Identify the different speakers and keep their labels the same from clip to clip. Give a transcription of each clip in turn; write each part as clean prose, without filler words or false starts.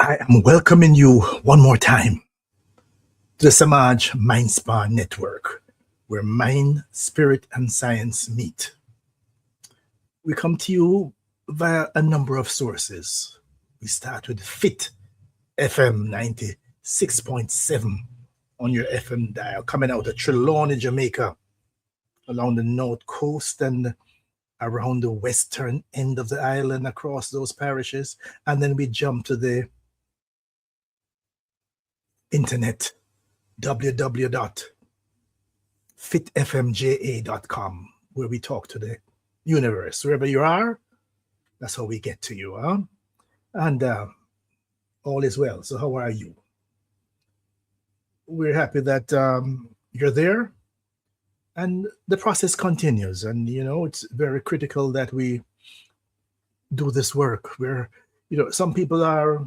Speaker 1: I am welcoming you one more time to the Semaj MindSpa network, where mind, spirit, and science meet. We come to you via a number of sources. We start with Fit FM 96.7 on your FM dial, coming out of Trelawney, Jamaica, along the north coast and around the western end of the island across those parishes. And then we jump to the internet, www.fitfmja.com, where we talk to the universe. Wherever you are, that's how we get to you. Huh? And all is well. So how are you? We're happy that you're there. And the process continues. And, it's very critical that we do this work where, some people are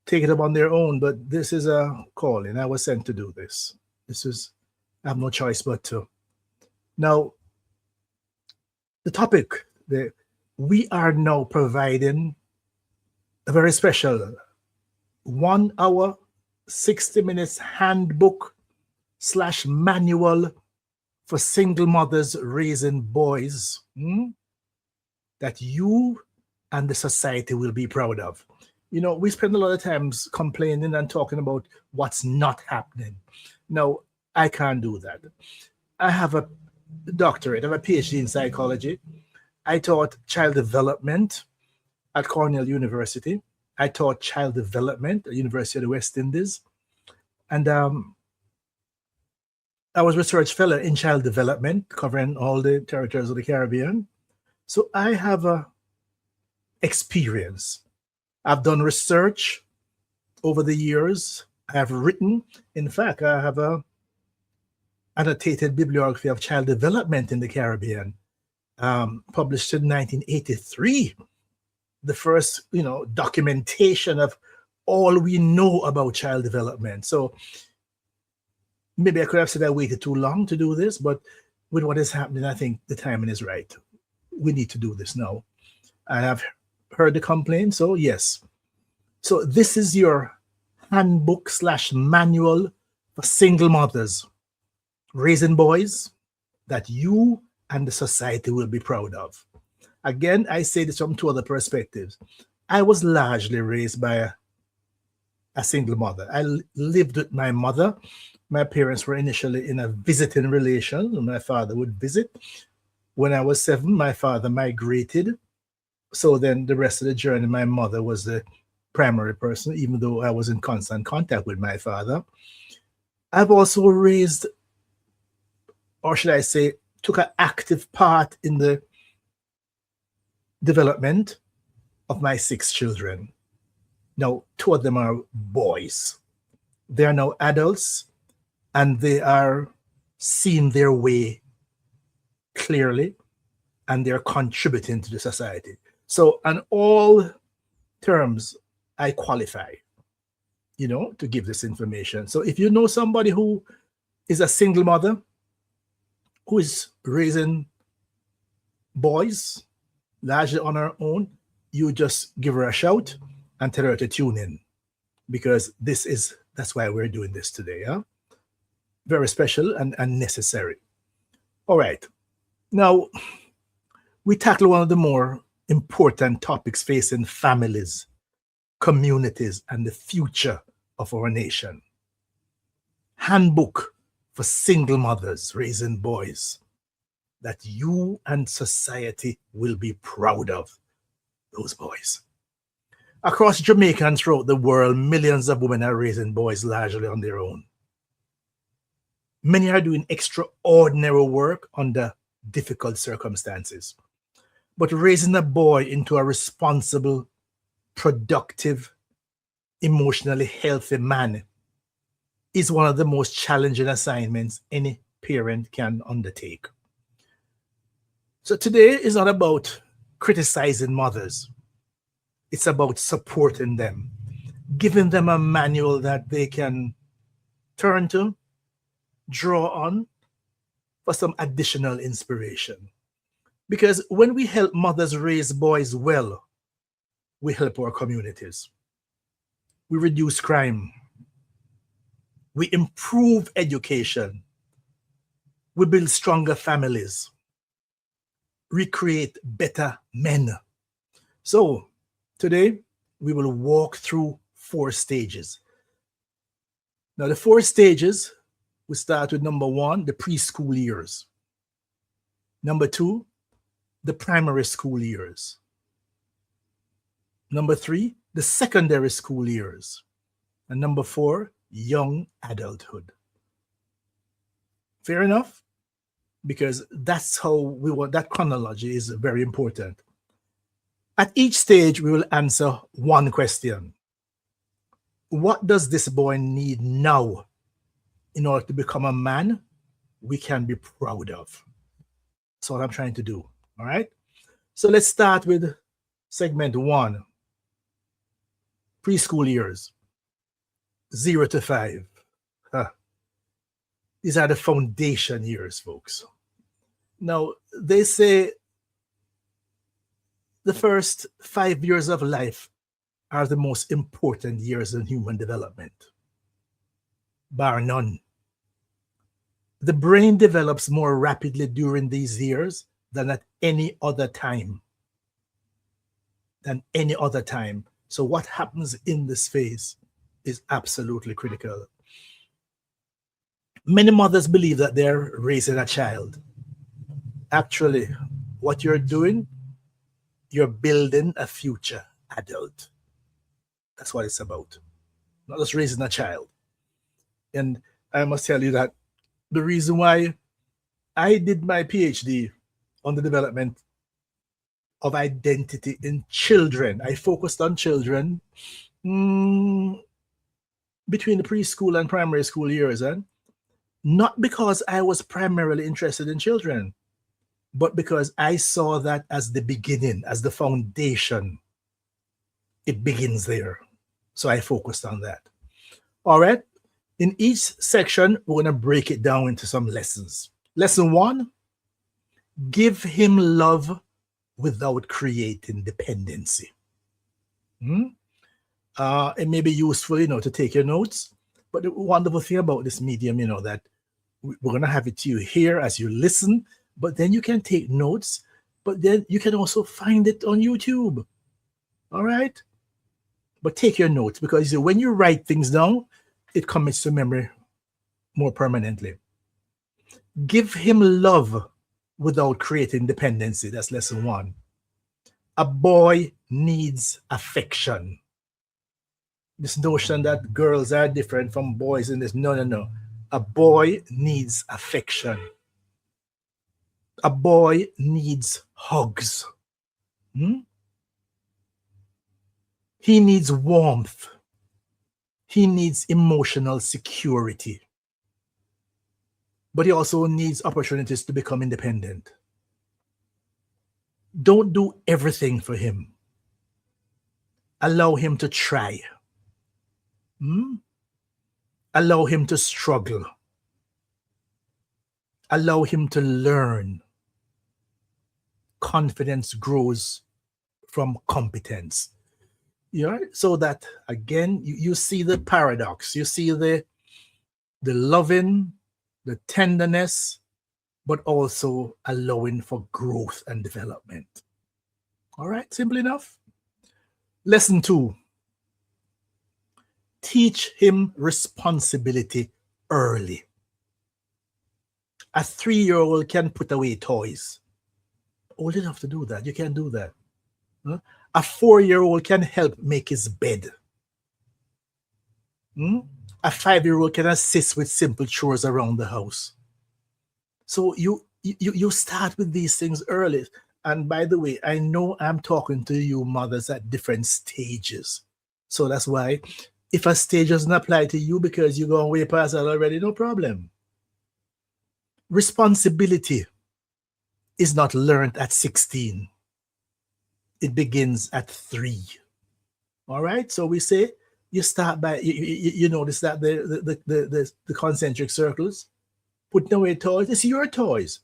Speaker 1: take it up on their own, but this is a calling. I was sent to do this. I have no choice but to. Now, the topic that we are now providing a very special 1 hour, 60 minutes handbook / manual for single mothers raising boys that you and the society will be proud of. We spend a lot of times complaining and talking about what's not happening. No, I can't do that. I have a doctorate, I have a PhD in psychology. I taught child development at Cornell University. I taught child development at University of the West Indies. And I was research fellow in child development, covering all the territories of the Caribbean. So I have a experience. I've done research over the years. I have written. In fact, I have a annotated bibliography of child development in the Caribbean, published in 1983. The first, documentation of all we know about child development. So maybe I could have said I waited too long to do this, but with what is happening, I think the timing is right. We need to do this now. I have heard the complaint, so yes. So this is your handbook / manual for single mothers raising boys that you and the society will be proud of. Again, I say this from two other perspectives. I was largely raised by a single mother. I lived with my mother. My parents were initially in a visiting relation. My father would visit. When I was 7, my father migrated. So then the rest of the journey, my mother was the primary person, even though I was in constant contact with my father. I've also raised, or should I say, took an active part in the development of my 6 children. Now, 2 of them are boys. They are now adults, and they are seeing their way clearly, and they're contributing to the society. So on all terms, I qualify, to give this information. So if you know somebody who is a single mother, who is raising boys, largely on her own, you just give her a shout and tell her to tune in, because that's why we're doing this today. Huh? Very special and necessary. All right. Now, we tackle one of the more important topics facing families, communities, and the future of our nation. Handbook for single mothers raising boys that you and society will be proud of, those boys. Across Jamaica and throughout the world, millions of women are raising boys largely on their own. Many are doing extraordinary work under difficult circumstances. But raising a boy into a responsible, productive, emotionally healthy man is one of the most challenging assignments any parent can undertake. So today is not about criticizing mothers. It's about supporting them, giving them a manual that they can turn to, draw on for some additional inspiration. Because when we help mothers raise boys well, we help our communities. We reduce crime. We improve education. We build stronger families. We create better men. So today we will walk through 4 stages. Now the 4 stages, we start with number 1, the preschool years. Number 2, the primary school years. Number 3, the secondary school years. And number 4, young adulthood. Fair enough? Because that's how we want, that chronology is very important. At each stage, we will answer one question. What does this boy need now in order to become a man we can be proud of? That's what I'm trying to do. All right. So let's start with segment 1. Preschool years, 0 to 5. These are the foundation years, folks. Now, they say the first 5 years of life are the most important years in human development, bar none. The brain develops more rapidly during these years than at any other time. So what happens in this phase is absolutely critical. Many mothers believe that they're raising a child. Actually, what you're doing, you're building a future adult. That's what it's about. Not just raising a child. And I must tell you that the reason why I did my PhD on the development of identity in children, I focused on children between the preschool and primary school years, and not because I was primarily interested in children, but because I saw that as the beginning, as the foundation. It begins there. So I focused on that. All right. In each section, we're going to break it down into some lessons. Lesson 1, give him love without creating dependency. It may be useful, to take your notes. But the wonderful thing about this medium, that we're going to have it to you here as you listen, but then you can take notes, but then you can also find it on YouTube. All right? But take your notes, because when you write things down, it commits to memory more permanently. Give him love without creating dependency. That's lesson 1. A boy needs affection. This notion that girls are different from boys in this, no. A boy needs affection. A boy needs hugs. He needs warmth. He needs emotional security. But he also needs opportunities to become independent. Don't do everything for him. Allow him to try. Allow him to struggle. Allow him to learn. Confidence grows from competence. So that, again, you see the paradox. You see the loving, the tenderness, but also allowing for growth and development. All right, simple enough. Lesson 2, teach him responsibility early. A 3-year-old can put away toys. Old enough to do that. You can't do that. A 4-year-old can help make his bed. A 5-year-old can assist with simple chores around the house. So you start with these things early. And by the way, I know I'm talking to you mothers at different stages. So that's why if a stage doesn't apply to you because you're going way past that already, no problem. Responsibility is not learned at 16. It begins at 3. All right. So we say you start by, you notice that the concentric circles, putting away toys. It's your toys.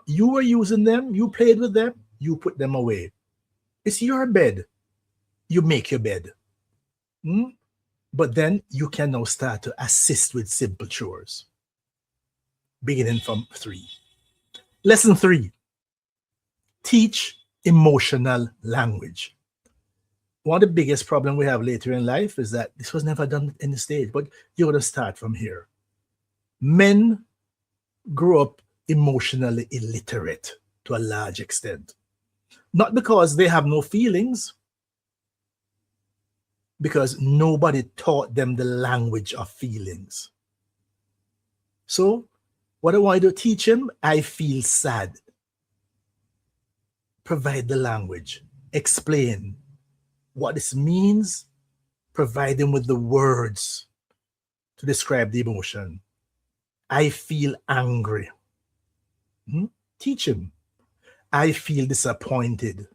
Speaker 1: You were using them. You played with them. You put them away. It's your bed. you make your bed. But then you can now start to assist with simple chores, beginning from 3. Lesson 3, teach emotional language. One of the biggest problems we have later in life is that this was never done in the stage, but you're going to start from here. Men grow up emotionally illiterate to a large extent. Not because they have no feelings, because nobody taught them the language of feelings. So, what do I do? Teach him, I feel sad. Provide the language. Explain what this means. Provide him with the words to describe the emotion. I feel angry. Teach him. I feel disappointed.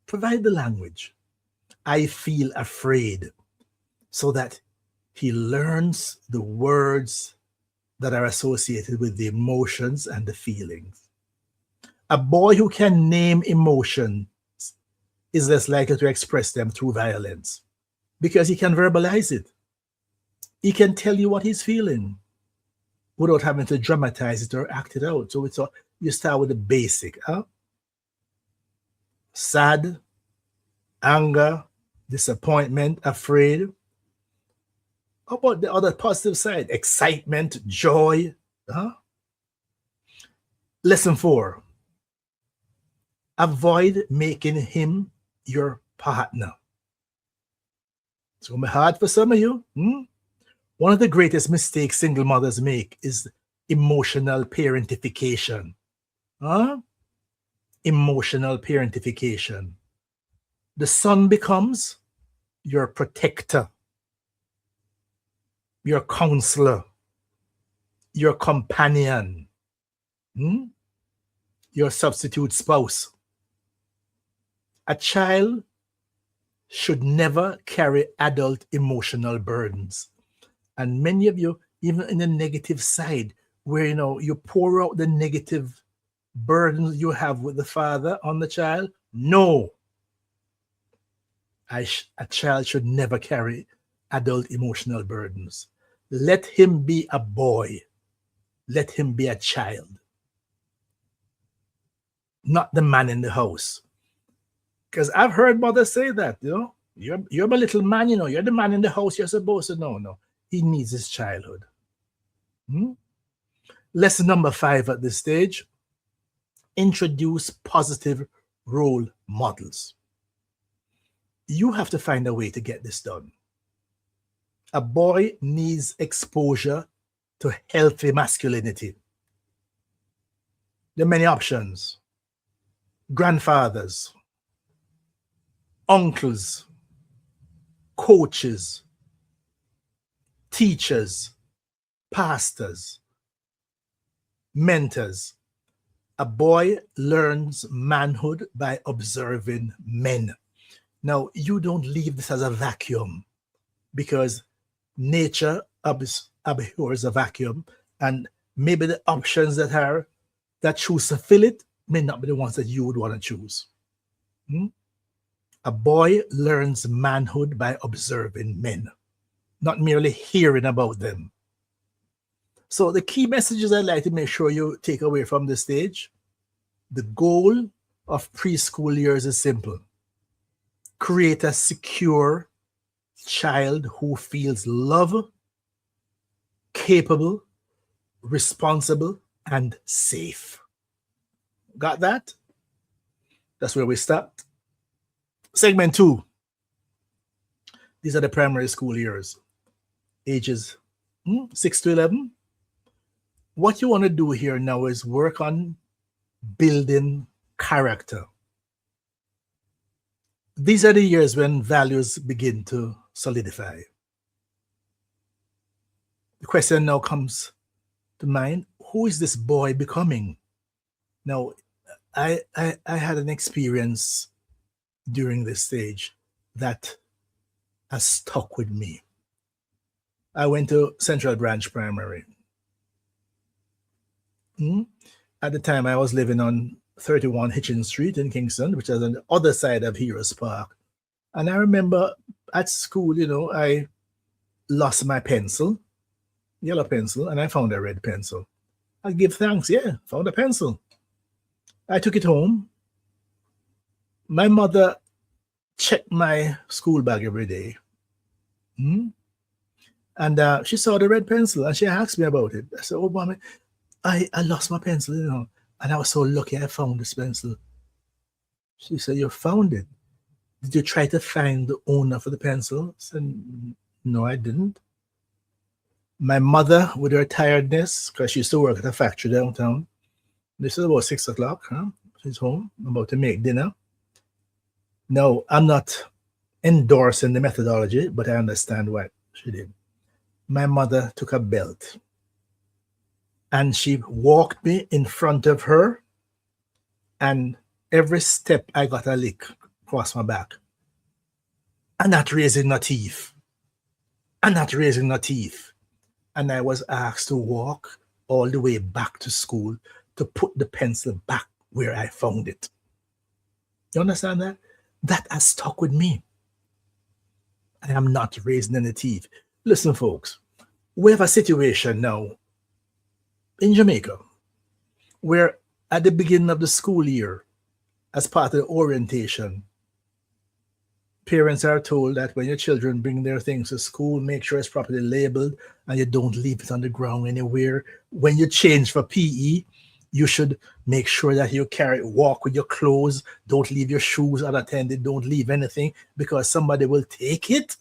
Speaker 1: Provide the language. I feel afraid, so that he learns the words that are associated with the emotions and the feelings. A boy who can name emotions is less likely to express them through violence because he can verbalize it. He can tell you what he's feeling without having to dramatize it or act it out. So you start with the basic. Sad, anger, disappointment, afraid. How about the other positive side? Excitement, joy. Lesson 4. Avoid making him your partner. It's going to be hard for some of you. One of the greatest mistakes single mothers make is emotional parentification. Emotional parentification. The son becomes your protector, your counselor, your companion, your substitute spouse. A child should never carry adult emotional burdens. And many of you, even in the negative side, where you pour out the negative burdens you have with the father on the child, no. A child should never carry adult emotional burdens. Let him be a boy. Let him be a child. Not the man in the house. Because I've heard mothers say that, you're my little man, you're the man in the house, you're supposed to know. No, he needs his childhood. Lesson number 5 at this stage, introduce positive role models. You have to find a way to get this done. A boy needs exposure to healthy masculinity. There are many options. Grandfathers, uncles, coaches, teachers, pastors, mentors. A boy learns manhood by observing men. Now, you don't leave this as a vacuum, because nature abhors a vacuum, and maybe the options that choose to fill it may not be the ones that you would want to choose. A boy learns manhood by observing men, not merely hearing about them. So the key messages I'd like to make sure you take away from this stage: the goal of preschool years is simple. Create a secure child who feels loved, capable, responsible, and safe. Got that? That's where we start. Segment 2. These are the primary school years, ages 6 to 11. What you want to do here now is work on building character. These are the years when values begin to solidify. The question now comes to mind: who is this boy becoming? Now, I had an experience during this stage that has stuck with me. I went to Central Branch Primary. At the time, I was living on 31 Hitchens Street in Kingston, which is on the other side of Heroes Park. And I remember at school, I lost my pencil, yellow pencil, and I found a red pencil. I give thanks, yeah, found a pencil. I took it home. My mother checked my school bag every day. And she saw the red pencil and she asked me about it. I said, oh, mommy, I lost my pencil, and I was so lucky I found this pencil. She said, you found it. Did you try to find the owner for the pencil? I said, no, I didn't. My mother, with her tiredness, because she used to work at a factory downtown, this is about 6 o'clock, she's home, about to make dinner. No, I'm not endorsing the methodology, but I understand what she did. My mother took a belt and she walked me in front of her, and every step I got a lick across my back. I'm not raising no teeth. I'm not raising no teeth. And I was asked to walk all the way back to school to put the pencil back where I found it. You understand that? That has stuck with me. I am not raising any teeth. Listen, folks, we have a situation now in Jamaica where at the beginning of the school year, as part of the orientation, parents are told that when your children bring their things to school, make sure it's properly labeled and you don't leave it on the ground anywhere. When you change for PE, you should make sure that you walk with your clothes. Don't leave your shoes unattended. Don't leave anything because somebody will take it.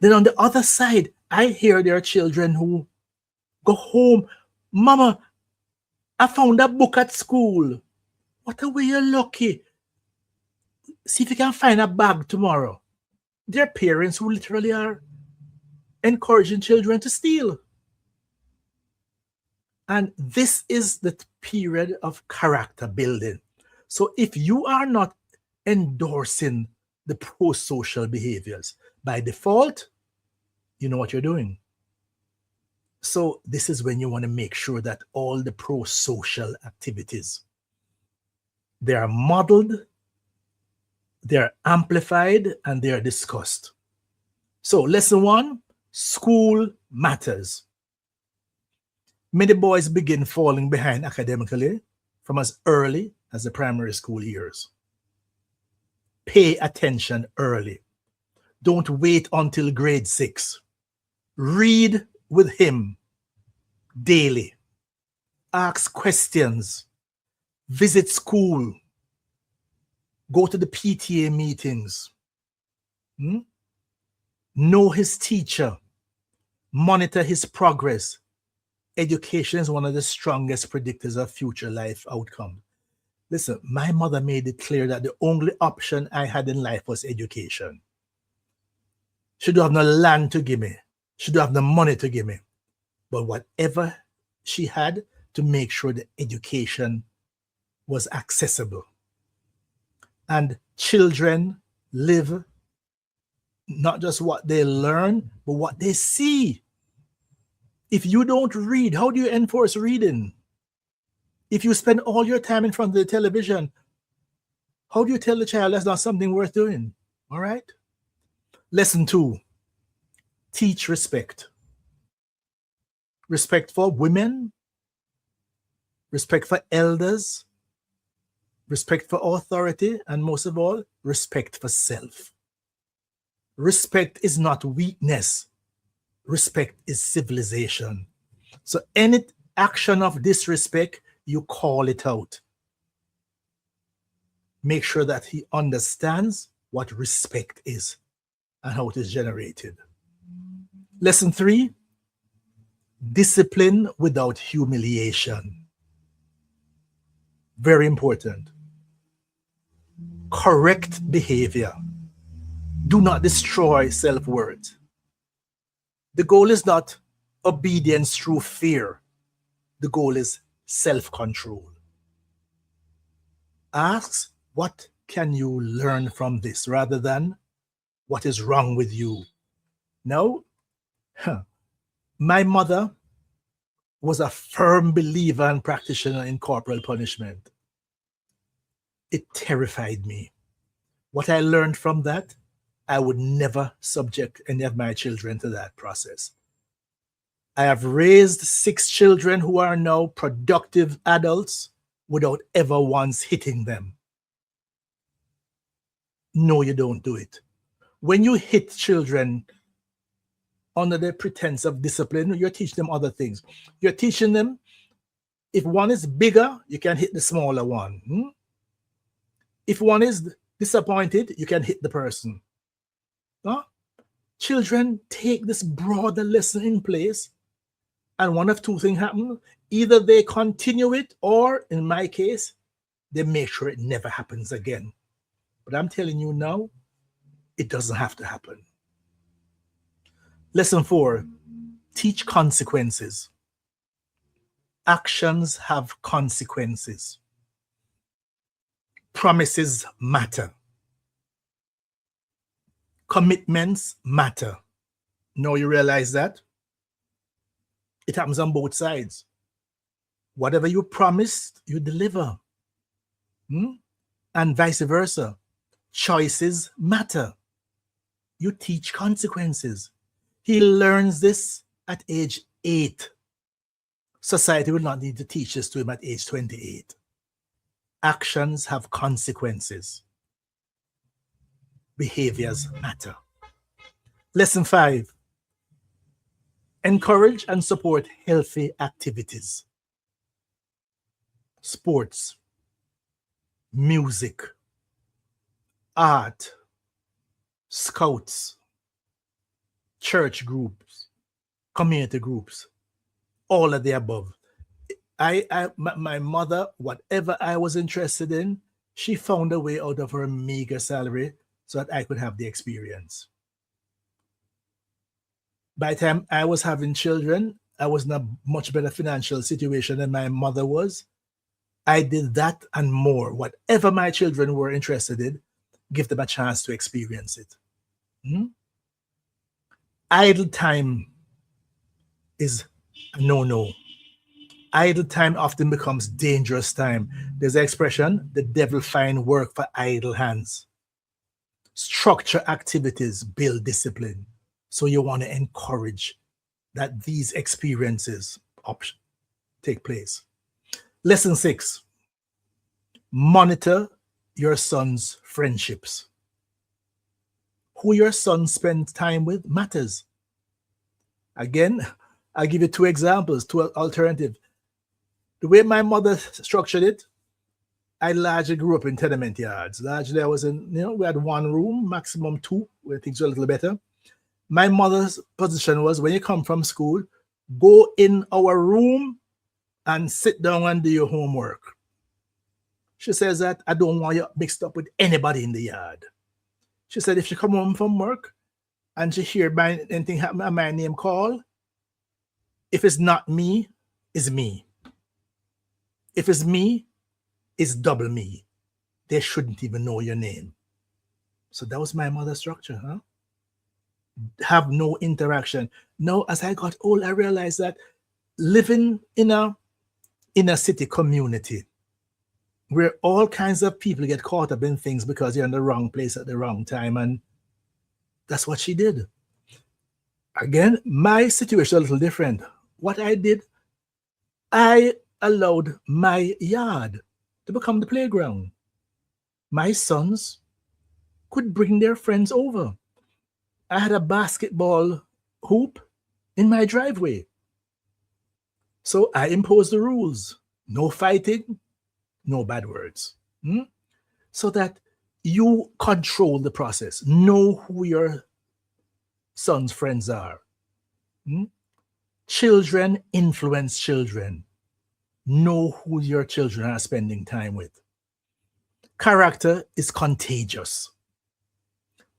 Speaker 1: Then on the other side, I hear there are children who go home. Mama, I found a book at school. What a way you're lucky. See if you can find a bag tomorrow. There are parents who literally are encouraging children to steal. And this is the period of character building. So if you are not endorsing the pro-social behaviors, by default, you know what you're doing. So this is when you want to make sure that all the pro-social activities, they are modeled, they're amplified, and they are discussed. So lesson 1, school matters. Many boys begin falling behind academically from as early as the primary school years. Pay attention early. Don't wait until grade 6. Read with him daily. Ask questions. Visit school. Go to the PTA meetings. Know his teacher. Monitor his progress. Education is one of the strongest predictors of future life outcome. Listen, my mother made it clear that the only option I had in life was education. She don't have no land to give me. She don't have no money to give me. But whatever she had, to make sure the education was accessible. And children live not just what they learn, but what they see. If you don't read, how do you enforce reading? If you spend all your time in front of the television, how do you tell the child that's not something worth doing? All right? Lesson 2, teach respect. Respect for women, respect for elders, respect for authority, and most of all, respect for self. Respect is not weakness. Respect is civilization. So any action of disrespect, you call it out. Make sure that he understands what respect is and how it is generated. Lesson 3, discipline without humiliation. Very important. Correct behavior. Do not destroy self-worth. The goal is not obedience through fear. The goal is self-control. Ask, what can you learn from this rather than what is wrong with you? Now, my mother was a firm believer and practitioner in corporal punishment. It terrified me. What I learned from that, I would never subject any of my children to that process. I have raised 6 children who are now productive adults without ever once hitting them. No, you don't do it. When you hit children under the pretense of discipline, you're teaching them other things. You're teaching them, if one is bigger, you can hit the smaller one. If one is disappointed, you can hit the person. Children take this broader lesson in place, and one of two things happen. Either they continue it, or in my case, they make sure it never happens again. But I'm telling you now, it doesn't have to happen. Lesson 4, teach consequences. Actions have consequences. Promises matter. Commitments matter. Now you realize that? It happens on both sides. Whatever you promised, you deliver. And vice versa. Choices matter. You teach consequences. He learns this at age 8. Society will not need to teach this to him at age 28. Actions have consequences. Behaviors matter. Lesson 5. Encourage and support healthy activities. Sports, music, art, scouts, church groups, community groups, all of the above. My mother, whatever I was interested in, she found a way out of her meager salary so that I could have the experience. By the time I was having children, I was in a much better financial situation than my mother was. I did that and more. Whatever my children were interested in, give them a chance to experience it. Idle time is a no-no. Idle time often becomes dangerous time. There's an expression, the devil find work for idle hands. Structure activities, build discipline. So you want to encourage that these experiences take place. Lesson 6, monitor your son's friendships. Who your son spends time with matters. Again, I'll give you 2 examples, 2 alternatives. The way my mother structured it, I largely grew up in tenement yards. Largely I was in, we had 1 room, maximum 2, where things were a little better. My mother's position was, when you come from school, go in our room and sit down and do your homework. She says that I don't want you mixed up with anybody in the yard. She said if she come home from work and she hear anything happen and my name call, if it's not me, it's me. If it's me, it's double me. They shouldn't even know your name. So that was my mother's structure, Have no interaction. Now, as I got old, I realized that living in a inner city community where all kinds of people get caught up in things because you're in the wrong place at the wrong time, and that's what she did. Again, my situation is a little different. What I did, I allowed my yard to become the playground. My sons could bring their friends over. I had a basketball hoop in my driveway. So I imposed the rules. No fighting, no bad words. So that you control the process. Know who your son's friends are. Children influence children. Know who your children are spending time with. Character is contagious.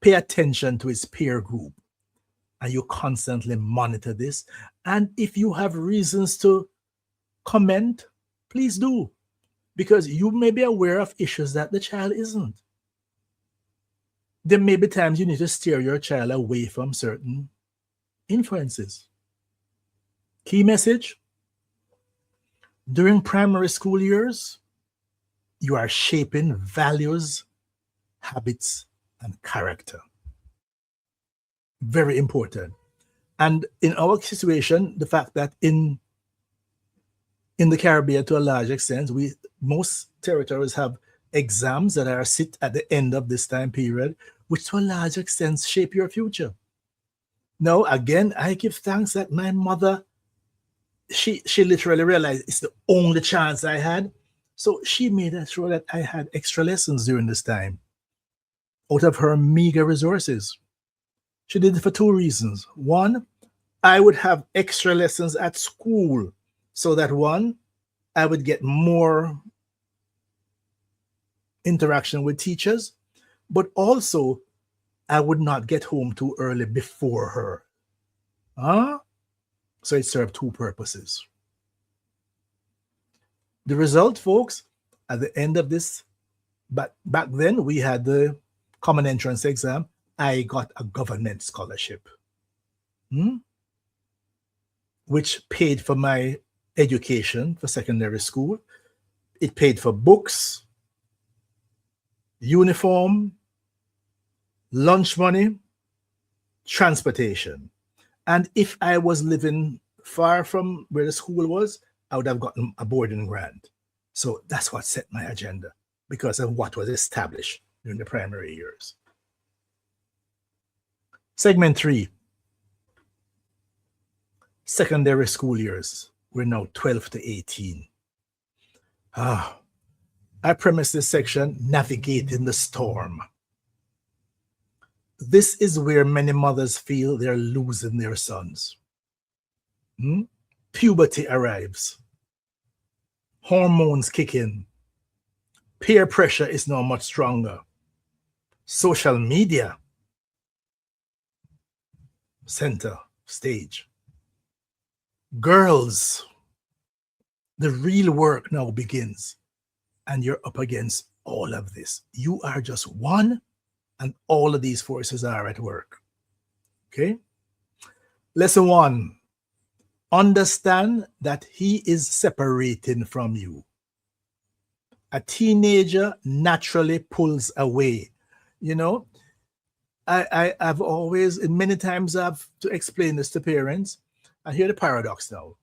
Speaker 1: Pay attention to his peer group, and you constantly monitor this. And if you have reasons to comment, please do, because you may be aware of issues that the child isn't. There may be times you need to steer your child away from certain influences. Key message: during primary school years, you are shaping values, habits, and character. Very important. And in our situation, the fact that in the Caribbean, to a large extent, most territories have exams that are sit at the end of this time period, which to a large extent shape your future. Now, again, I give thanks that my mother, she literally realized it's the only chance I had. So she made sure that I had extra lessons during this time out of her meager resources. She did it for two reasons. One, I would have extra lessons at school so that one, I would get more interaction with teachers, but also I would not get home too early before her. So it served two purposes. The result, folks, at the end of this, but back then we had the common entrance exam. I got a government scholarship, which paid for my education for secondary school. It paid for books, uniform, lunch money, transportation. And if I was living far from where the school was, I would have gotten a boarding grant. So that's what set my agenda because of what was established during the primary years. Segment 3, secondary school years. We're now 12 to 18. I premise this section, navigating the storm. This is where many mothers feel they're losing their sons. Puberty arrives. Hormones kick in. Peer pressure is now much stronger. Social media, center stage. Girls, the real work now begins, and you're up against all of this. You are just one, and all of these forces are at work. Okay? Lesson 1, understand that he is separating from you. A teenager naturally pulls away. You know, I've always, and many times I've to explain this to parents. I hear the paradox now.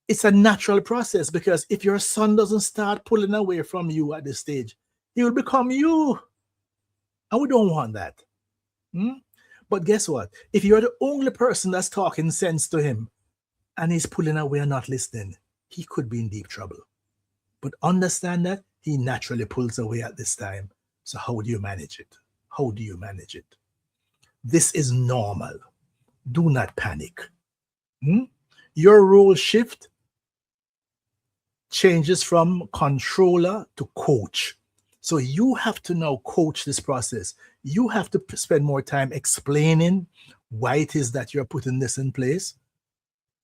Speaker 1: It's a natural process because if your son doesn't start pulling away from you at this stage, he will become you. And we don't want that. But guess what? If you're the only person that's talking sense to him and he's pulling away and not listening, he could be in deep trouble. But understand that he naturally pulls away at this time. So how do you manage it? How do you manage it? This is normal. Do not panic. Your role shift changes from controller to coach. So you have to now coach this process. You have to spend more time explaining why it is that you're putting this in place,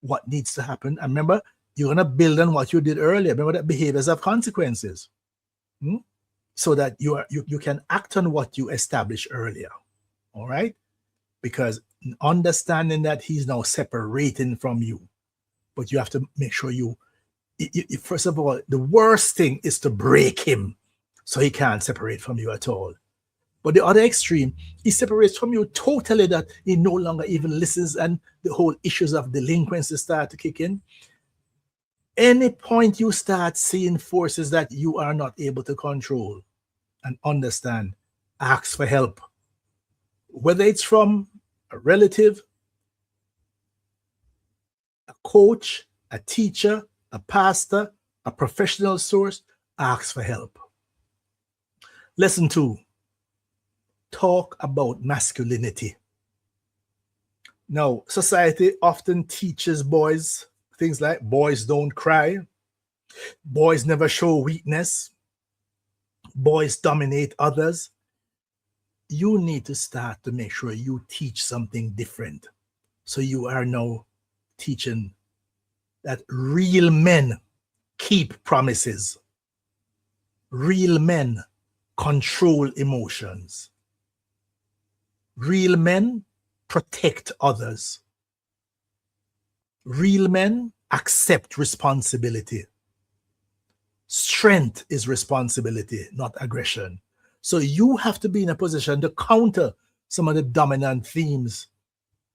Speaker 1: what needs to happen. And remember, you're going to build on what you did earlier. Remember that behaviors have consequences. So that you can act on what you established earlier. All right? Because understanding that he's now separating from you, but you have to make sure you first of all, the worst thing is to break him so he can't separate from you at all. But the other extreme, he separates from you totally that he no longer even listens and the whole issues of delinquency start to kick in. Any point you start seeing forces that you are not able to control and understand, ask for help. Whether it's from a relative, a coach, a teacher, a pastor, a professional source, ask for help. Lesson 2, talk about masculinity. Now, society often teaches boys things like boys don't cry, boys never show weakness, boys dominate others. You need to start to make sure you teach something different. So you are now teaching that real men keep promises. Real men control emotions. Real men protect others. Real men accept responsibility. Strength is responsibility, not aggression. So you have to be in a position to counter some of the dominant themes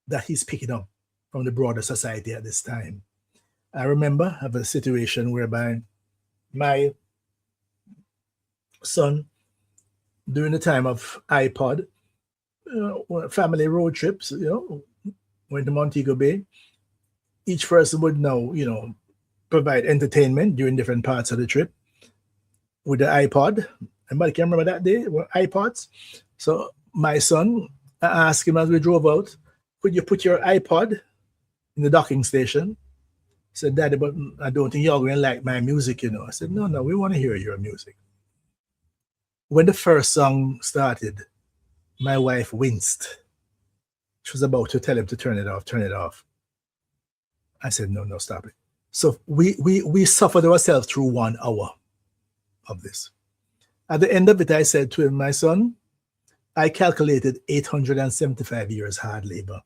Speaker 1: that he's picking up from the broader society at this time. I remember I have a situation whereby my son, during the time of iPod, family road trips, went to Montego Bay. Each person would now, provide entertainment during different parts of the trip with the iPod. Anybody can remember that day? Were iPods. So my son, I asked him as we drove out, could you put your iPod in the docking station? He said, Daddy, but I don't think you're going to like my music, I said, no, we want to hear your music. When the first song started, my wife winced. She was about to tell him to turn it off. I said, no, stop it. So we suffered ourselves through 1 hour of this. At the end of it, I said to him, my son, I calculated 875 years hard labor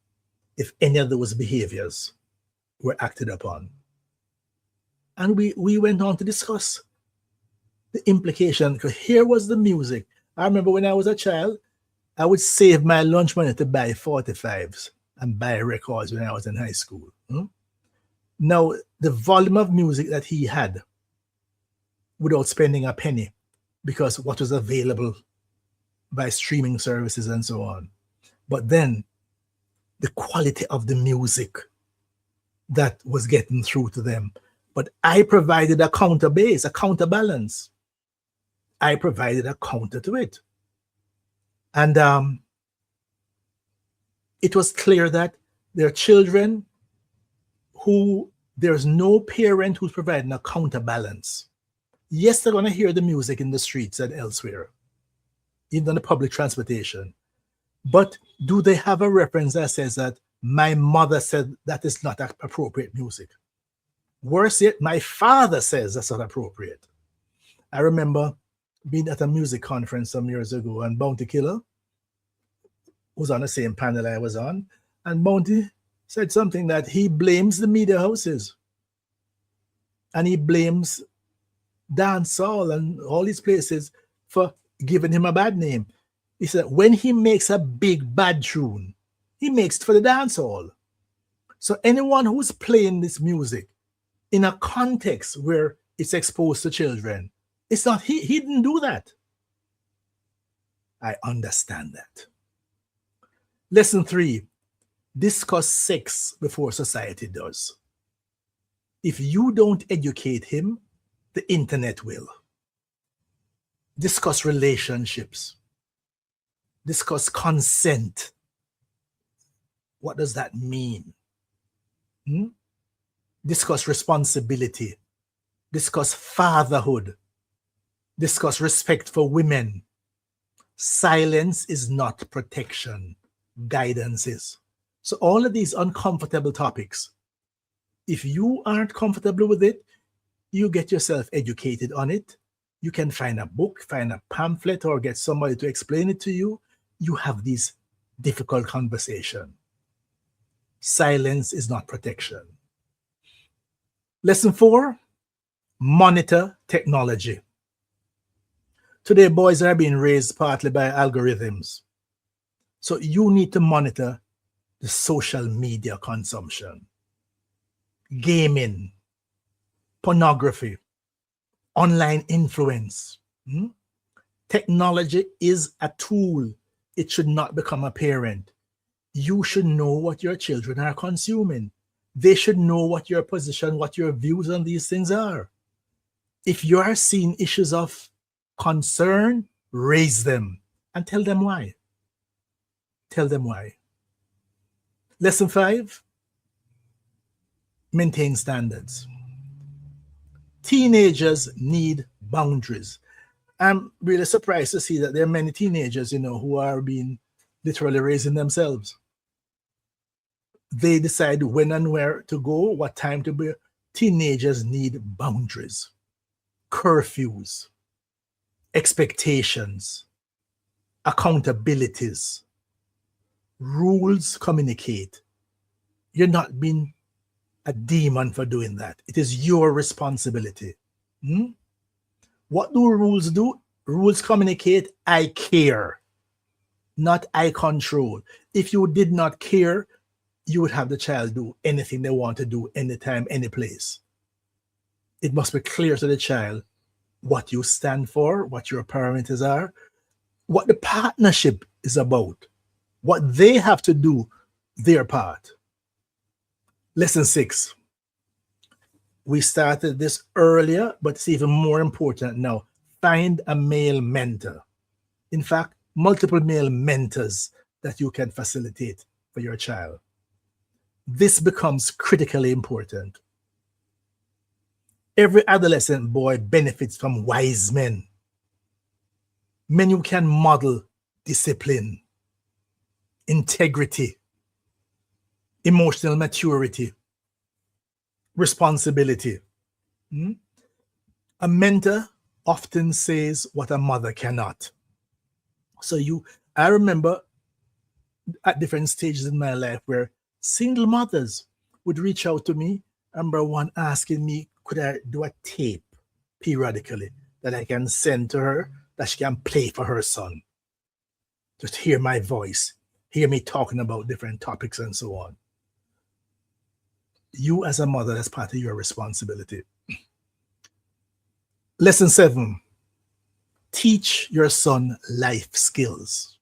Speaker 1: if any of those behaviors were acted upon. And we went on to discuss the implication, because here was the music. I remember when I was a child, I would save my lunch money to buy 45s and buy records when I was in high school. Now, the volume of music that he had without spending a penny, because what was available by streaming services and so on. But then the quality of the music that was getting through to them. But I provided a counterbalance. I provided a counter to it. And it was clear that there are children who there's no parent who's providing a counterbalance. Yes, they're going to hear the music in the streets and elsewhere, even on the public transportation. But do they have a reference that says that my mother said that is not appropriate music? Worse yet, my father says that's not appropriate. I remember being at a music conference some years ago, and Bounty Killer was on the same panel I was on, and Bounty said something that he blames the media houses, and he blames dancehall and all these places for giving him a bad name. He said when he makes a big bad tune, he makes it for the dancehall. So anyone who's playing this music in a context where it's exposed to children, it's not, he didn't do that. I understand that. Lesson 3, discuss sex before society does. If you don't educate him, the internet will. Discuss relationships. Discuss consent. What does that mean? Discuss responsibility. Discuss fatherhood. Discuss respect for women. Silence is not protection. Guidance is. So all of these uncomfortable topics, if you aren't comfortable with it, you get yourself educated on it. You can find a book, find a pamphlet, or get somebody to explain it to you. You have these difficult conversations. Silence is not protection. Lesson 4, monitor technology. Today, boys are being raised partly by algorithms. So you need to monitor the social media consumption, gaming, pornography, online influence. Technology is a tool. It should not become a parent. You should know what your children are consuming. They should know what your position, what your views on these things are. If you are seeing issues of concern, raise them and tell them why. Tell them why. Lesson 5, maintain standards. Teenagers need boundaries. I'm really surprised to see that there are many teenagers, who are being literally raising themselves. They decide when and where to go, what time to be. Teenagers need boundaries, curfews, expectations, accountabilities. Rules communicate. You're not being a demon for doing that. It is your responsibility. What do rules do? Rules communicate, I care, not I control. If you did not care, you would have the child do anything they want to do, anytime, any place. It must be clear to the child what you stand for, what your parameters are, what the partnership is about, what they have to do, their part. Lesson 6. We started this earlier, but it's even more important now. Find a male mentor. In fact, multiple male mentors that you can facilitate for your child. This becomes critically important. Every adolescent boy benefits from wise men. Men who can model discipline, integrity, emotional maturity, responsibility. A mentor often says what a mother cannot. So I remember at different stages in my life where single mothers would reach out to me. I remember one asking me, could I do a tape periodically that I can send to her that she can play for her son? Just hear my voice, hear me talking about different topics and so on. You as a mother, that's part of your responsibility. Lesson 7, teach your son life skills.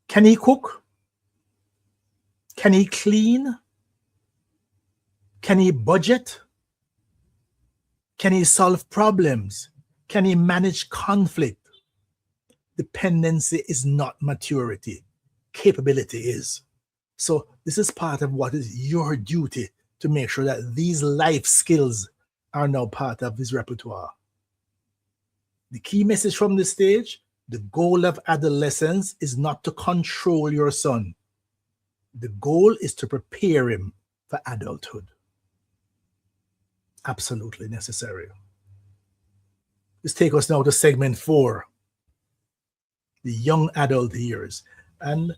Speaker 1: Can he cook? Can he clean? Can he budget? Can he solve problems? Can he manage conflict? Dependency is not maturity. Capability is. So this is part of what is your duty to make sure that these life skills are now part of his repertoire. The key message from this stage, the goal of adolescence is not to control your son. The goal is to prepare him for adulthood. Absolutely necessary. Let's take us now to segment 4, the young adult years. And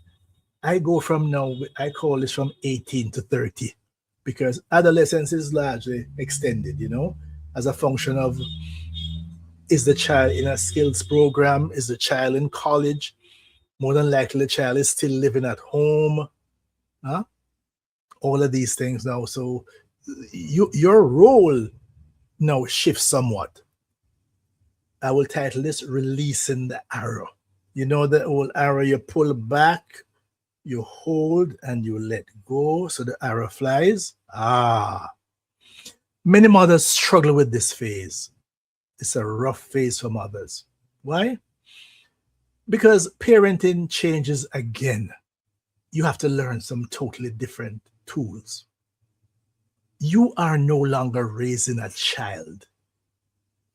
Speaker 1: I go from now, I call this from 18 to 30, because adolescence is largely extended, as a function of, is the child in a skills program? Is the child in college? More than likely the child is still living at home. All of these things now. So your role now shifts somewhat. I will title this Releasing the Arrow. You know the old arrow, you pull back, you hold, and you let go so the arrow flies. Many mothers struggle with this phase. It's a rough phase for mothers. Why? Because parenting changes again. You have to learn some totally different tools. You are no longer raising a child.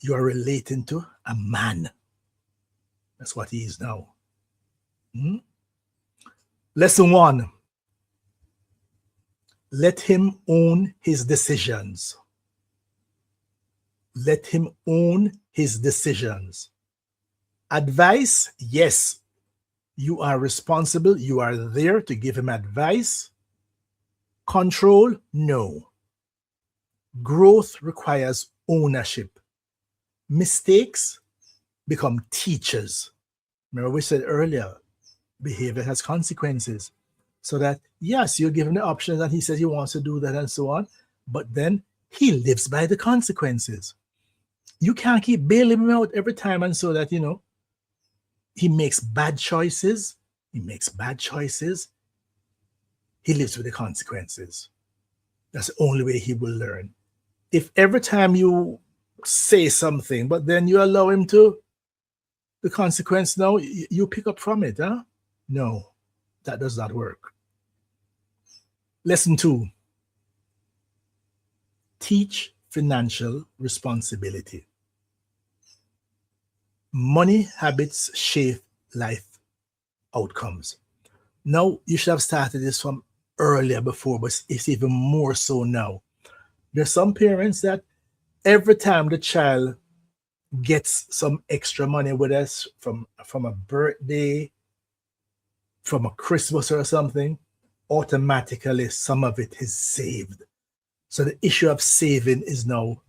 Speaker 1: You are relating to a man. That's what he is now. Lesson 1. Let him own his decisions. Let him own his decisions. Advice, yes. You are responsible. You are there to give him advice. Control, no. Growth requires ownership. Mistakes become teachers. Remember we said earlier, behavior has consequences. So that, yes, you give him the options and he says he wants to do that and so on, but then he lives by the consequences. You can't keep bailing him out every time and so that, he makes bad choices. He makes bad choices. He lives with the consequences. That's the only way he will learn. If every time you say something, but then you allow him to, the consequence now, you pick up from it, No, that does not work. Lesson 2. Teach financial responsibility. Money habits shape life outcomes. Now, you should have started this from earlier before, but it's even more so now. There's some parents that every time the child gets some extra money with us from a birthday, from a Christmas or something, automatically some of it is saved. So the issue of saving is now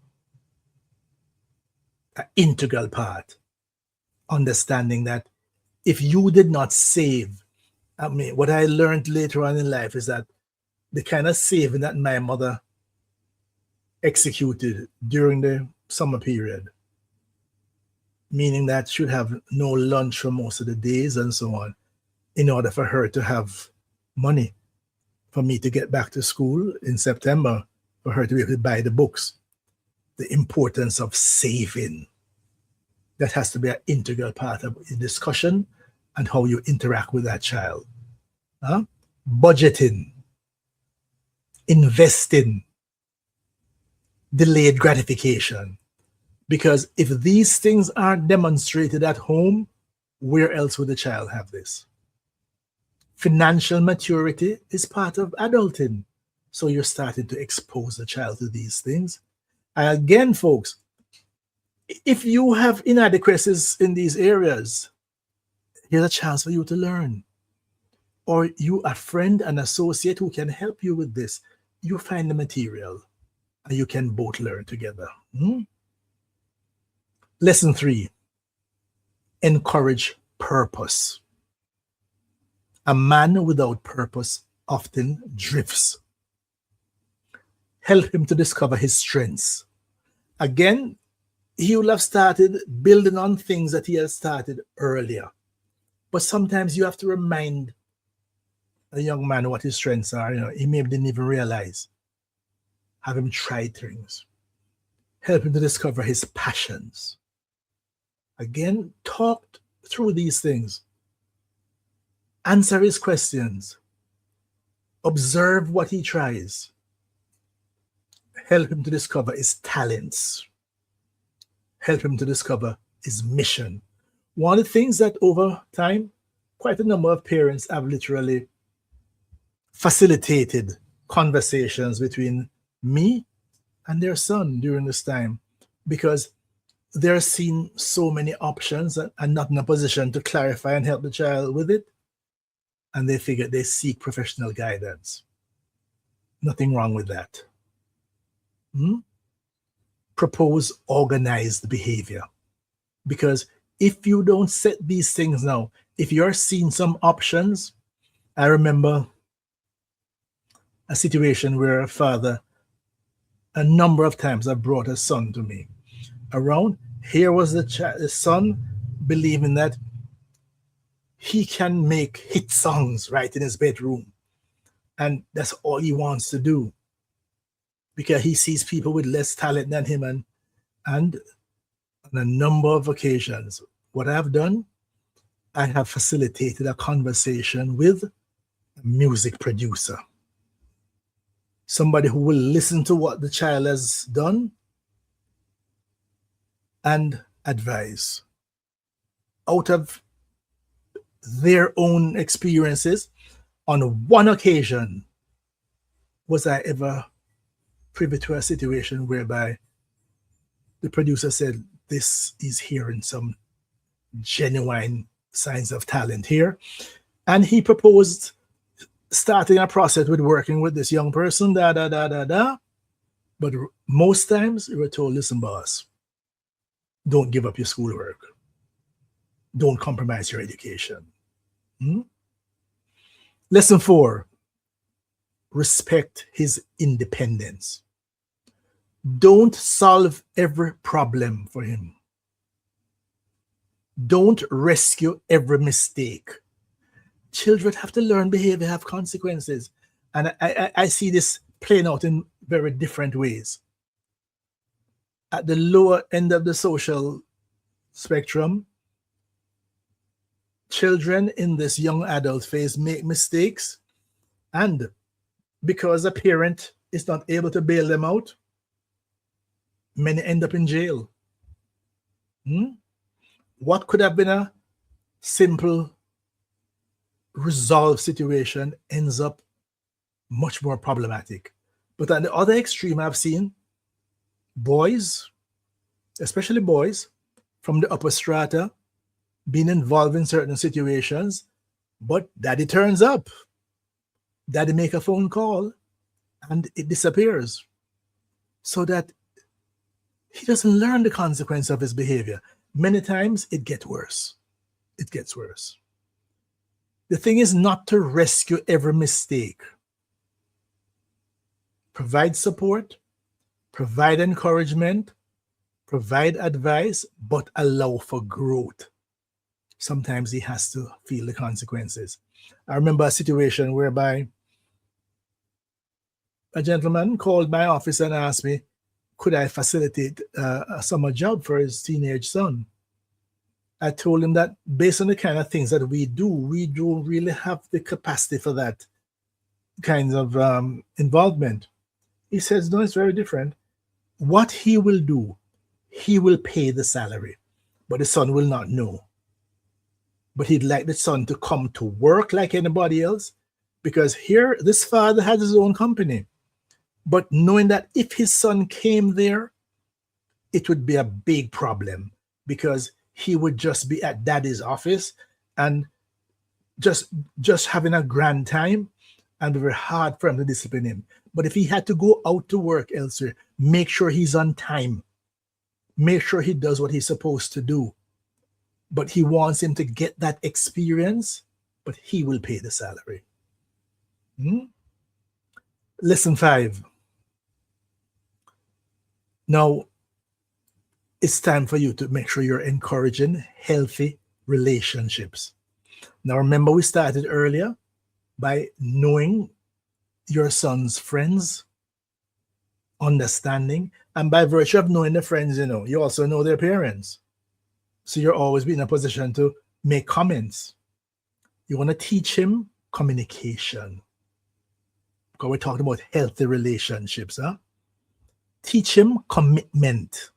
Speaker 1: an integral part. understanding that if you did not save, I mean, what I learned later on in life is that the kind of saving that my mother executed during the summer period, meaning that she'd have no lunch for most of the days and so on, in order for her to have money for me to get back to school in September, for her to be able to buy the books. The importance of saving. That has to be an integral part of the discussion and how you interact with that child. Budgeting, investing, delayed gratification. Because if these things aren't demonstrated at home, where else would the child have this? Financial maturity is part of adulting. So you're starting to expose the child to these things. And again, folks, if you have inadequacies in these areas, here's a chance for you to learn. Or you, a friend, an associate who can help you with this, you find the material and you can both learn together. Lesson 3, encourage purpose. A man without purpose often drifts. Help him to discover his strengths. Again, he will have started building on things that he has started earlier. But sometimes you have to remind a young man what his strengths are. He maybe didn't even realize. Have him try things. Help him to discover his passions. Again, talk through these things. Answer his questions. Observe what he tries. Help him to discover his talents. Help him to discover his mission. One of the things that over time, quite a number of parents have literally facilitated conversations between me and their son during this time, because they're seeing so many options and not in a position to clarify and help the child with it. And they figure they seek professional guidance. Nothing wrong with that. Propose organized behavior. Because if you don't set these things now, if you're seeing some options, I remember a situation where a father, a number of times, have brought a son to me. Around here was the son believing that he can make hit songs right in his bedroom, and that's all he wants to do, because he sees people with less talent than him. And on a number of occasions, what I've done, I have facilitated a conversation with a music producer, somebody who will listen to what the child has done and advise out of their own experiences. On one occasion was I ever privy to a situation whereby the producer said, this is hearing some genuine signs of talent here. And he proposed starting a process with working with this young person, But most times we were told, listen, boss, don't give up your schoolwork. Don't compromise your education. Lesson 4, respect his independence. Don't solve every problem for him. Don't rescue every mistake. Children have to learn behavior, have consequences. And I see this playing out in very different ways. At the lower end of the social spectrum, children in this young adult phase make mistakes, and because a parent is not able to bail them out, many end up in jail. What could have been a simple resolved situation ends up much more problematic. But at the other extreme, I've seen boys, especially boys from the upper strata, being involved in certain situations, but daddy turns up. Daddy make a phone call and it disappears, so that he doesn't learn the consequence of his behavior. Many times it gets worse. It gets worse. The thing is not to rescue every mistake. Provide support, provide encouragement, provide advice, but allow for growth. Sometimes he has to feel the consequences. I remember a situation whereby a gentleman called my office and asked me, could I facilitate a summer job for his teenage son? I told him that based on the kind of things that we don't really have the capacity for that kind of involvement. He says, no, it's very different. What he will do, he will pay the salary, but the son will not know. But he'd like the son to come to work like anybody else, because here, this father has his own company. But knowing that if his son came there, it would be a big problem, because he would just be at daddy's office and just having a grand time, and very hard for him to discipline him. But if he had to go out to work elsewhere, make sure he's on time. Make sure he does what he's supposed to do. But he wants him to get that experience, but he will pay the salary. Lesson 5. Now, it's time for you to make sure you're encouraging healthy relationships. Now, remember we started earlier by knowing your son's friends, understanding, and by virtue of knowing the friends, you also know their parents. So you're always be in a position to make comments. You want to teach him communication. Because we're talking about healthy relationships. Teach him commitment.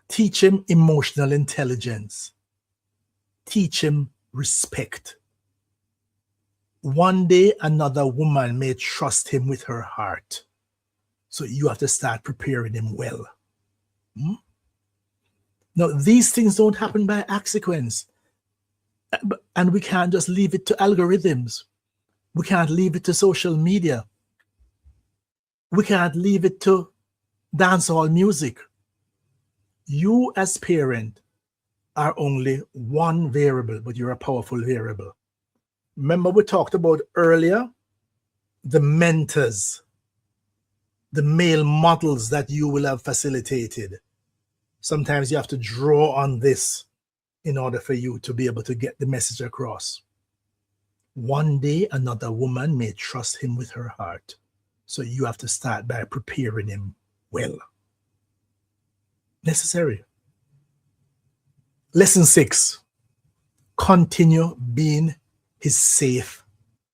Speaker 1: Teach him emotional intelligence. Teach him respect. One day, another woman may trust him with her heart. So you have to start preparing him well. Now, these things don't happen by accident. And we can't just leave it to algorithms. We can't leave it to social media. We can't leave it to dancehall music. You as parent are only one variable, but you're a powerful variable. Remember we talked about earlier the mentors, the male models that you will have facilitated. Sometimes you have to draw on this in order for you to be able to get the message across. One day, another woman may trust him with her heart. So you have to start by preparing him well. Necessary. Lesson 6. Continue being his safe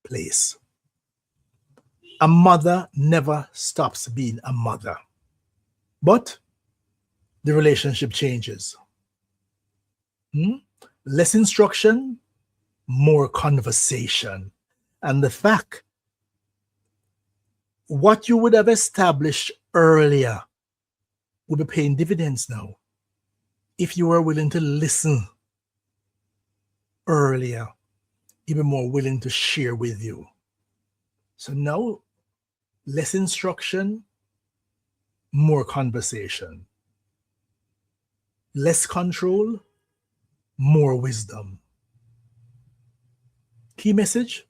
Speaker 1: place. A mother never stops being a mother, but the relationship changes. Less instruction, more conversation. And the fact, what you would have established earlier will be paying dividends now. If you were willing to listen earlier, even more willing to share with you. So now, less instruction, more conversation. Less control, more wisdom. Key message: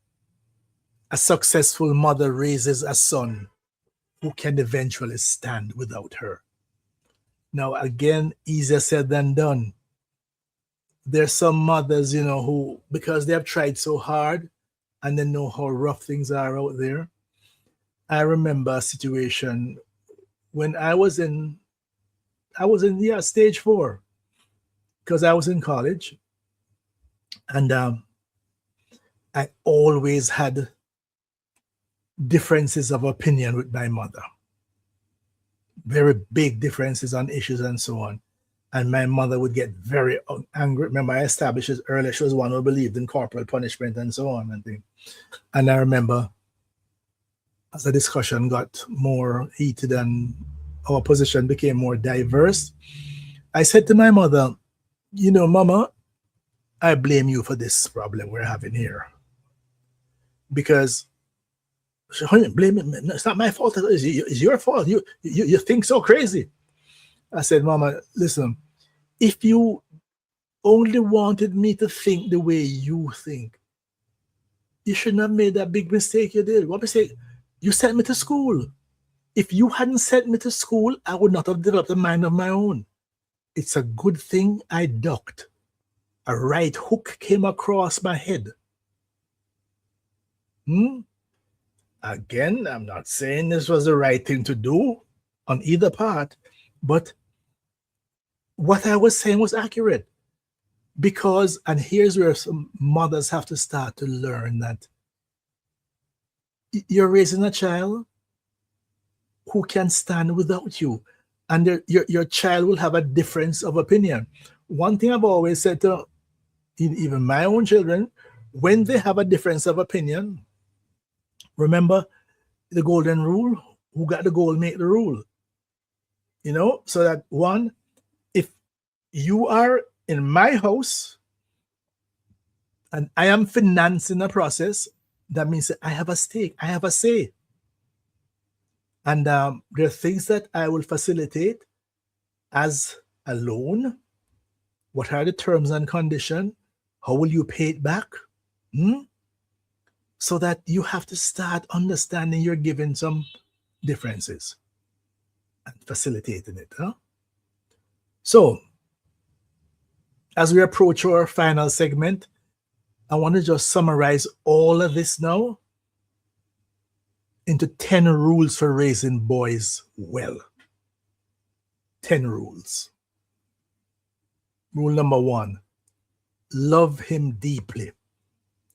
Speaker 1: a successful mother raises a son who can eventually stand without her. Now, again, easier said than done. There's some mothers, who, because they have tried so hard and they know how rough things are out there. I remember a situation when I was in stage 4, because I was in college, and I always had differences of opinion with my mother. Very big differences on issues and so on. And my mother would get very angry. Remember, I established this earlier. She was one who believed in corporal punishment and so on. And I remember as the discussion got more heated and our position became more diverse, I said to my mother, Mama, I blame you for this problem we're having here. Because she didn't blame me. It's not my fault. It's your fault. You think so crazy. I said, Mama, listen, If you only wanted me to think the way you think, you shouldn't have made that big mistake you did. What mistake? You sent me to school. If you hadn't sent me to school, I would not have developed a mind of my own. It's a good thing I ducked. A right hook came across my head. Again, I'm not saying this was the right thing to do on either part, but what I was saying was accurate. Because, and here's where some mothers have to start to learn that you're raising a child who can stand without you. And your child will have a difference of opinion. One thing I've always said to even my own children, when they have a difference of opinion, remember the golden rule: who got the goal make the rule. So that one, if you are in my house and I am financing a process, that means that I have a stake, I have a say. And there are things that I will facilitate as a loan. What are the terms and conditions? How will you pay it back? So that you have to start understanding you're given some differences and facilitating it. So, as we approach our final segment, I want to just summarize all of this now into 10 rules for raising boys well. 10 rules. Rule number 1, love him deeply.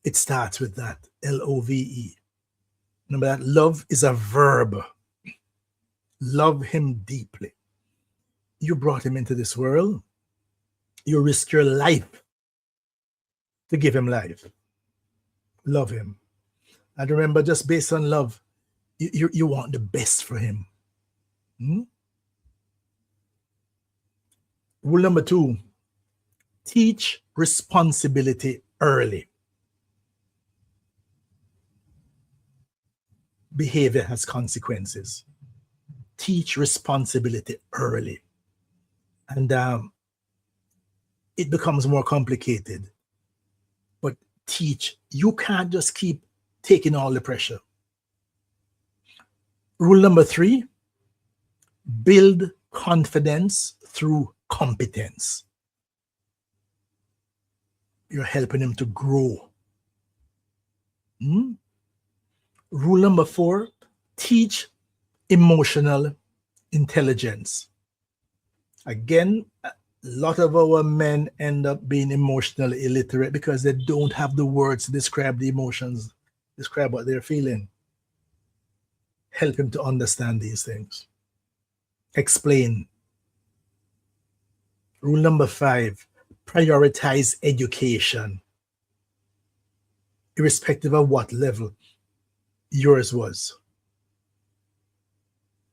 Speaker 1: It starts with that, Love. Remember that love is a verb. Love him deeply. You brought him into this world. You risk your life to give him life. Love him. And remember, just based on love, you want the best for him. Rule number 2, teach responsibility early. Behavior has consequences. Teach responsibility early. And it becomes more complicated. But teach. You can't just keep taking all the pressure. Rule number 3, build confidence through competence. You're helping him to grow. Rule number 4, teach emotional intelligence. Again, a lot of our men end up being emotionally illiterate because they don't have the words to describe the emotions, describe what they're feeling. Help him to understand these things. Explain. Rule number 5, prioritize education, irrespective of what level yours was.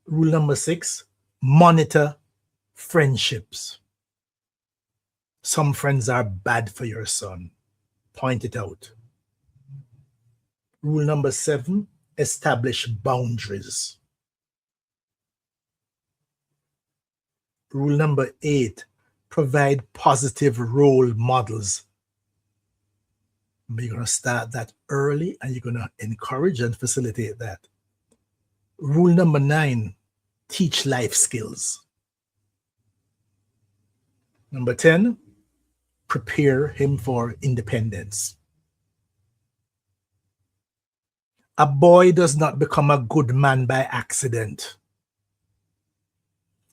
Speaker 1: Rule number 6, monitor friendships. Some friends are bad for your son. Point it out. Rule number 7, establish boundaries. Rule number 8, provide positive role models. You're going to start that early and you're going to encourage and facilitate that. Rule number 9, teach life skills. Number 10, prepare him for independence. A boy does not become a good man by accident.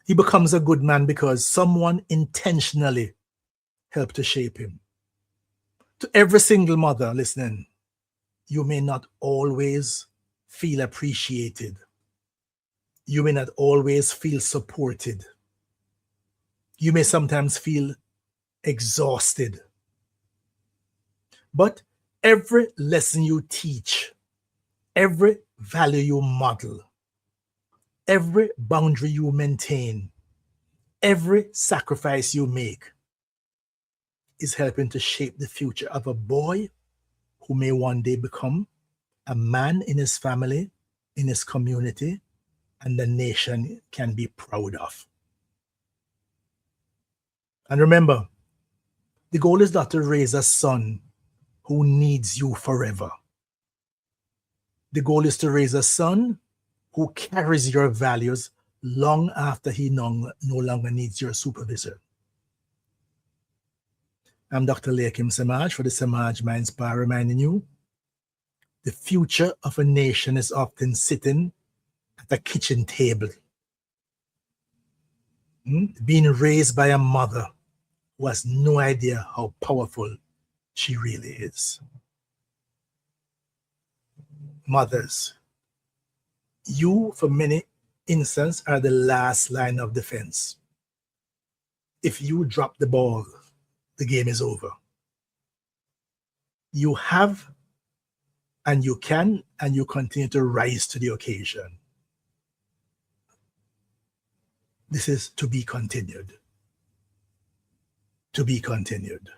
Speaker 1: He becomes a good man because someone intentionally helped to shape him. To every single mother listening, you may not always feel appreciated. You may not always feel supported. You may sometimes feel exhausted. But every lesson you teach, every value you model, every boundary you maintain, every sacrifice you make is helping to shape the future of a boy who may one day become a man in his family, in his community, and the nation can be proud of. And remember, the goal is not to raise a son who needs you forever. The goal is to raise a son who carries your values long after he no longer needs your supervision. I'm Dr. Leahcim Sema for the Semaj MindSpa, reminding you the future of a nation is often sitting at a kitchen table, being raised by a mother who has no idea how powerful she really is. Mothers, you, for many instances, are the last line of defense. If you drop the ball, the game is over. You have, and you can, and you continue to rise to the occasion. This is to be continued. To be continued.